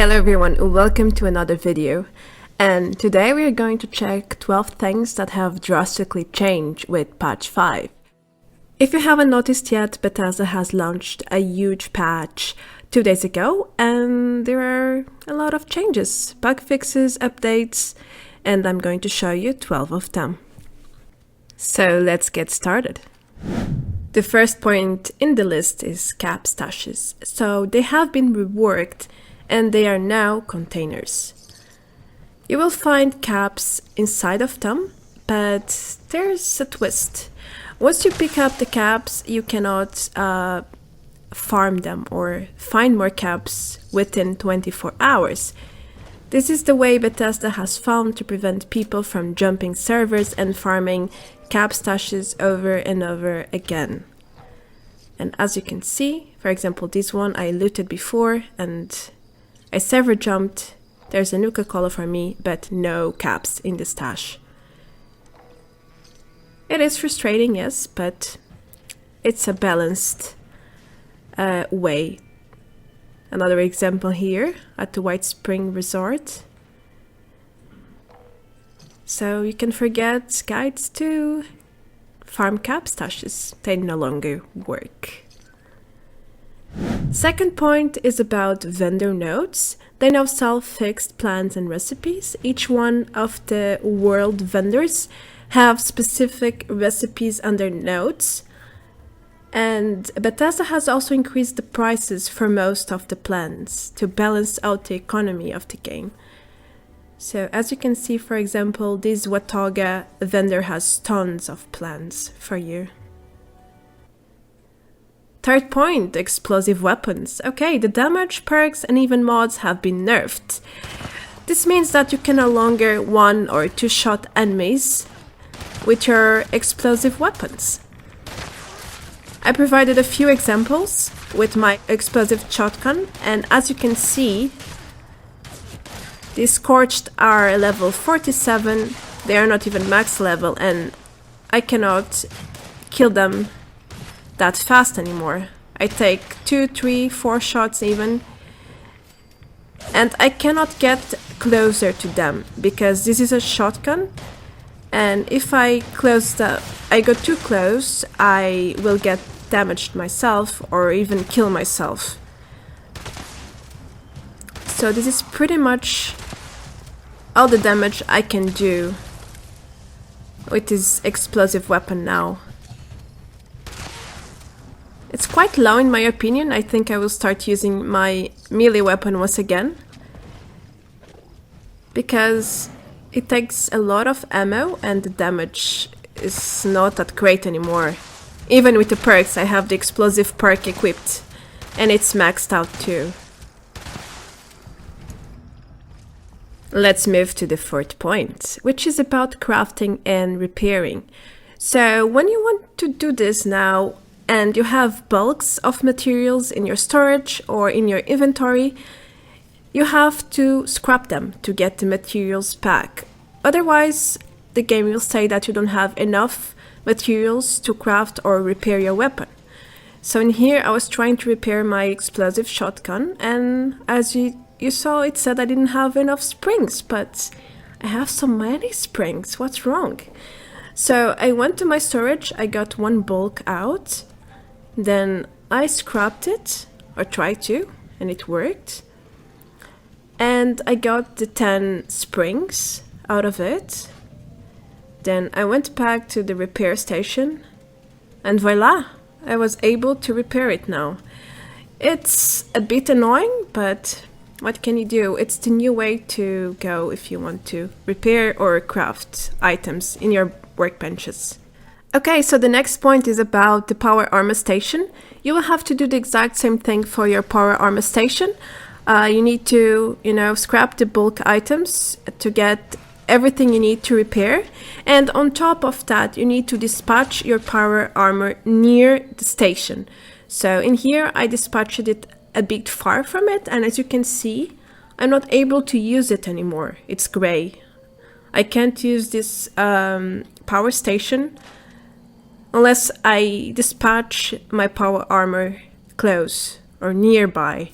Hello everyone, welcome to another video. And today we are going to check 12 things that have drastically changed with patch 5. If you haven't noticed yet, Bethesda has launched a huge patch 2 days ago and there are a lot of changes, bug fixes, updates, and I'm going to show you 12 of them. So let's get started. The first point in the list is cap stashes. So they have been reworked and they are now containers. You will find caps inside of them, but there's a twist. Once you pick up the caps, you cannot farm them or find more caps within 24 hours. This is the way Bethesda has found to prevent people from jumping servers and farming cap stashes over and over again. And as you can see, for example, this one I looted before and I server jumped. There's a Nuka-Cola for me, but no caps in the stash. It is frustrating, yes, but it's a balanced way. Another example here at the White Spring Resort. So you can forget guides to farm cap stashes. They no longer work. Second point is about vendor nodes. They now sell fixed plans and recipes. Each one of the world vendors have specific recipes under nodes. And Bethesda has also increased the prices for most of the plans to balance out the economy of the game. So as you can see, for example, this Wataga vendor has tons of plans for you. Third point, explosive weapons. Okay, the damage, perks, and even mods have been nerfed. This means that you can no longer one or two shot enemies with your explosive weapons. I provided a few examples with my explosive shotgun, and as you can see, the scorched are level 47, they are not even max level, and I cannot kill them that fast anymore. I take 2, 3, 4 shots even, and I cannot get closer to them because this is a shotgun, and if I go too close, I will get damaged myself or even kill myself. So this is pretty much all the damage I can do with this explosive weapon now. It's quite low in my opinion. I think I will start using my melee weapon once again, because it takes a lot of ammo and the damage is not that great anymore. Even with the perks, I have the explosive perk equipped and it's maxed out too. Let's move to the fourth point, which is about crafting and repairing. So when you want to do this now, and you have bulks of materials in your storage or in your inventory, you have to scrap them to get the materials back. Otherwise, the game will say that you don't have enough materials to craft or repair your weapon. So in here, I was trying to repair my explosive shotgun, and as you saw, it said I didn't have enough springs, but I have so many springs. What's wrong? So I went to my storage, I got one bulk out. Then I scrapped it, or tried to, and it worked. And I got the 10 springs out of it. Then I went back to the repair station, and voila, I was able to repair it now. It's a bit annoying, but what can you do? It's the new way to go if you want to repair or craft items in your workbenches. Okay, so the next point is about the power armor station. You will have to do the exact same thing for your power armor station. You need to, scrap the bulk items to get everything you need to repair. And on top of that, you need to dispatch your power armor near the station. So in here, I dispatched it a bit far from it. And as you can see, I'm not able to use it anymore. It's gray. I can't use this power station unless I dispatch my power armor close or nearby.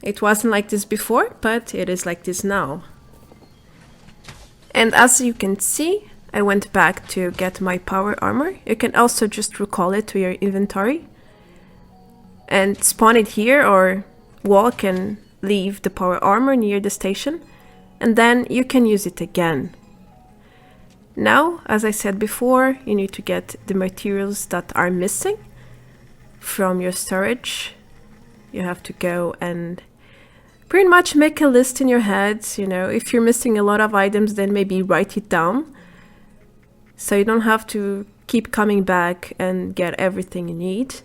It wasn't like this before, but it is like this now. And as you can see, I went back to get my power armor. You can also just recall it to your inventory and spawn it here, or walk and leave the power armor near the station, and then you can use it again. Now, as I said before, you need to get the materials that are missing from your storage. You have to go and pretty much make a list in your head. You know, if you're missing a lot of items, then maybe write it down, so you don't have to keep coming back and get everything you need.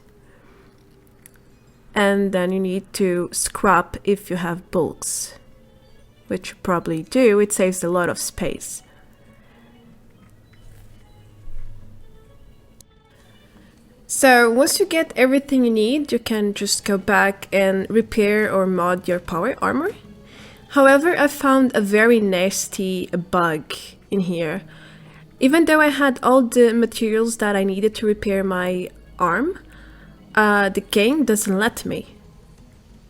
And then you need to scrap if you have bulks, which you probably do. It saves a lot of space. So once you get everything you need, you can just go back and repair or mod your power armor. However, I found a very nasty bug in here. Even though I had all the materials that I needed to repair my arm, the game doesn't let me.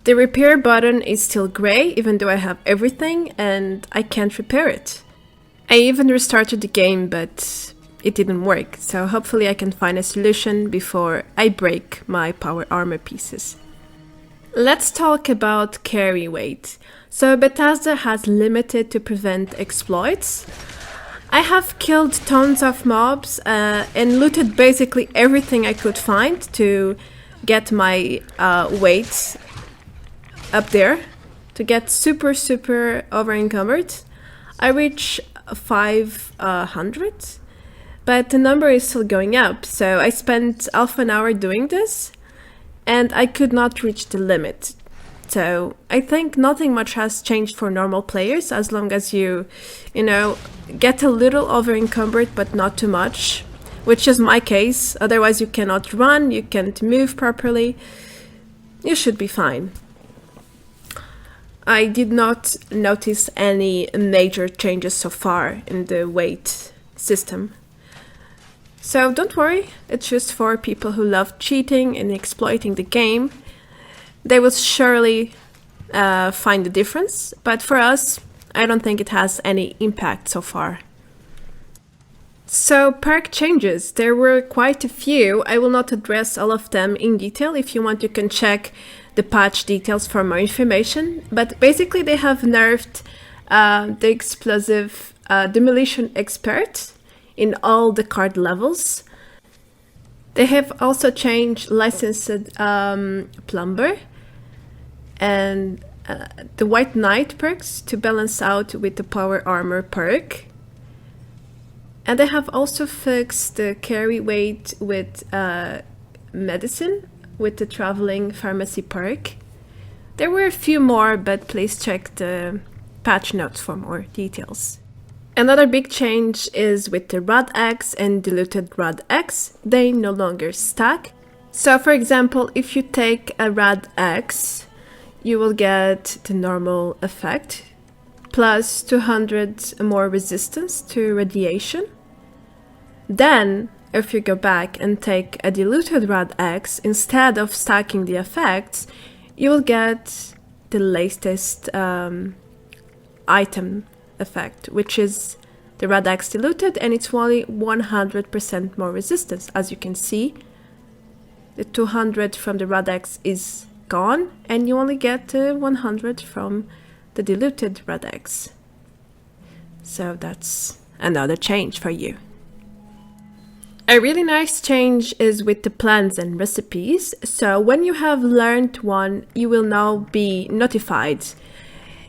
The repair button is still gray, even though I have everything, and I can't repair it. I even restarted the game, but it didn't work, so hopefully I can find a solution before I break my power armor pieces. Let's talk about carry weight. So Bethesda has limited to prevent exploits. I have killed tons of mobs and looted basically everything I could find to get my weight up there, to get super over encumbered. I reached 500. But the number is still going up, so I spent half an hour doing this, and I could not reach the limit. So I think nothing much has changed for normal players, as long as you know, get a little over encumbered, but not too much, which is my case. Otherwise you cannot run, you can't move properly. You should be fine. I did not notice any major changes so far in the weight system. So don't worry, it's just for people who love cheating and exploiting the game. They will surely find the difference, but for us, I don't think it has any impact so far. So PERK changes, there were quite a few. I will not address all of them in detail. If you want, you can check the patch details for more information. But basically they have nerfed the explosive demolition expert in all the card levels. They have also changed licensed plumber and the white knight perks to balance out with the power armor perk. And they have also fixed the carry weight with medicine with the traveling pharmacy perk. There were a few more, but please check the patch notes for more details. Another big change is with the Rad-X and diluted Rad-X. They no longer stack. So for example, if you take a Rad-X, you will get the normal effect, plus 200 more resistance to radiation. Then, if you go back and take a diluted Rad-X, instead of stacking the effects, you will get the latest item effect, which is the Rad-X diluted, and it's only 100% more resistance. As you can see, the 200 from the Rad-X is gone, and you only get 100 from the diluted Rad-X. So that's another change for you. A really nice change is with the plans and recipes. So when you have learned one, you will now be notified.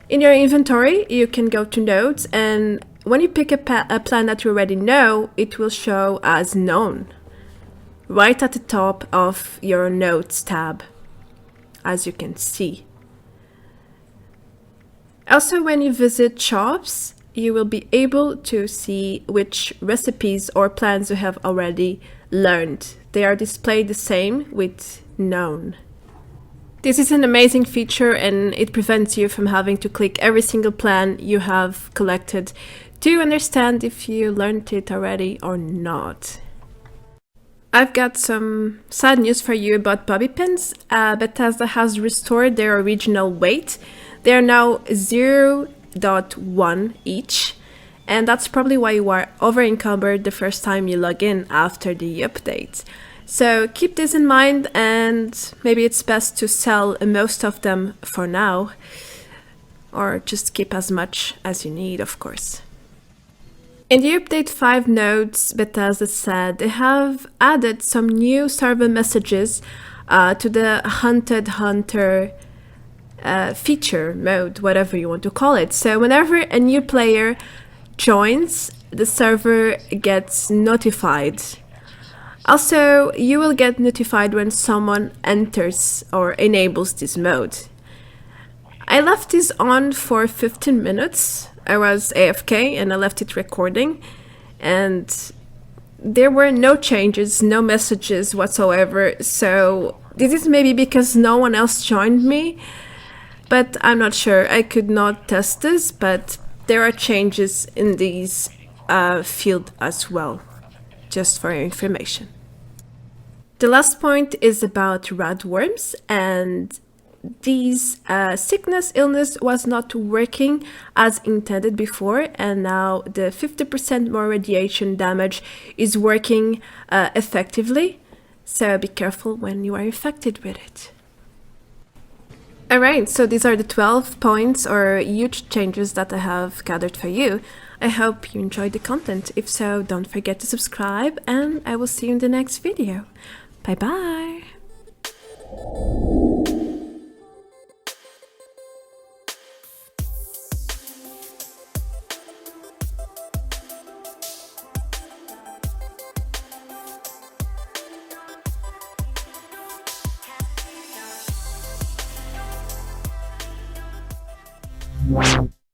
In your inventory, you can go to nodes, and when you pick a plan that you already know, it will show as known right at the top of your nodes tab, as you can see. Also, when you visit shops, you will be able to see which recipes or plans you have already learned. They are displayed the same with known. This is an amazing feature, and it prevents you from having to click every single plan you have collected to understand if you learned it already or not. I've got some sad news for you about bobby pins. Bethesda has restored their original weight. They are now 0.1 each, and that's probably why you are over-encumbered the first time you log in after the update. So keep this in mind, and maybe it's best to sell most of them for now, or just keep as much as you need, of course. In the update 5 notes, Bethesda said they have added some new server messages to the Hunted Hunter feature mode, whatever you want to call it. So whenever a new player joins, the server gets notified. Also, you will get notified when someone enters or enables this mode. I left this on for 15 minutes. I was AFK and I left it recording, and there were no changes, no messages whatsoever. So this is maybe because no one else joined me, but I'm not sure. I could not test this, but there are changes in these field as well, just for your information. The last point is about radworms, and these sickness, illness was not working as intended before, and now the 50% more radiation damage is working effectively. So be careful when you are infected with it. Alright, so these are the 12 points or huge changes that I have gathered for you. I hope you enjoyed the content. If so, don't forget to subscribe, and I will see you in the next video. Bye bye! Wow.